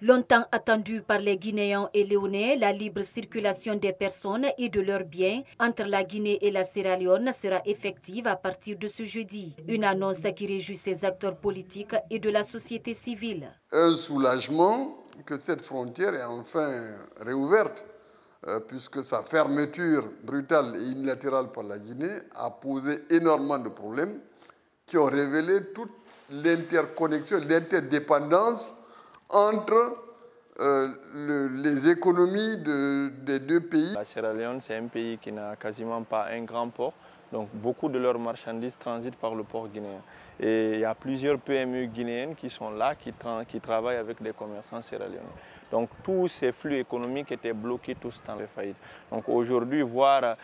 Longtemps attendue par les Guinéens et Léonais, la libre circulation des personnes et de leurs biens entre la Guinée et la Sierra Leone sera effective à partir de ce jeudi. Une annonce qui réjouit ces acteurs politiques et de la société civile. Un soulagement que cette frontière est enfin réouverte, puisque sa fermeture brutale et unilatérale par la Guinée a posé énormément de problèmes qui ont révélé toute l'interconnexion, l'interdépendance entre les économies des deux pays. La Sierra Leone, c'est un pays qui n'a quasiment pas un grand port, donc beaucoup de leurs marchandises transitent par le port guinéen. Et il y a plusieurs PME guinéennes qui sont là, qui travaillent avec des commerçants sierra-léonais. Donc tous ces flux économiques étaient bloqués tous dans les faillites. Donc aujourd'hui, voir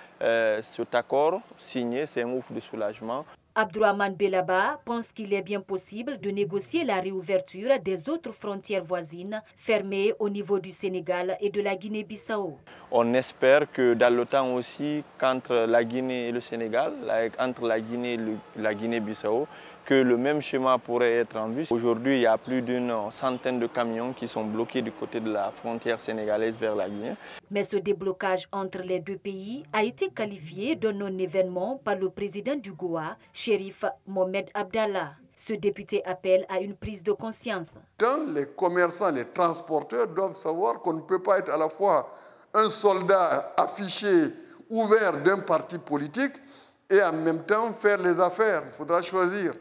cet accord signé, c'est un ouf de soulagement. Abdourahmane Bellaba pense qu'il est bien possible de négocier la réouverture des autres frontières voisines fermées au niveau du Sénégal et de la Guinée-Bissau. On espère que dans le temps aussi, qu'entre la Guinée et le Sénégal, entre la Guinée et la Guinée-Bissau, que le même schéma pourrait être en vue. Aujourd'hui, il y a plus d'une centaine de camions qui sont bloqués du côté de la frontière sénégalaise vers la Guinée. Mais ce déblocage entre les deux pays a été qualifié d'un non-événement par le président du Goa, Chérif Mohamed Abdallah. Ce député appelle à une prise de conscience. Les commerçants, les transporteurs doivent savoir qu'on ne peut pas être à la fois un soldat affiché, ouvert d'un parti politique et en même temps faire les affaires. Il faudra choisir.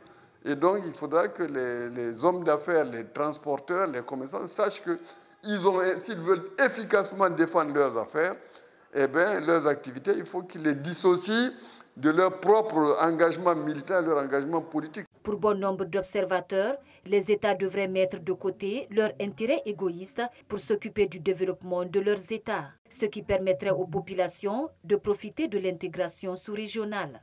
Et donc, il faudra que les hommes d'affaires, les transporteurs, les commerçants sachent que s'ils veulent efficacement défendre leurs affaires, eh bien, leurs activités, il faut qu'ils les dissocient de leur propre engagement militant et leur engagement politique. Pour bon nombre d'observateurs, les États devraient mettre de côté leur intérêt égoïste pour s'occuper du développement de leurs États, ce qui permettrait aux populations de profiter de l'intégration sous-régionale.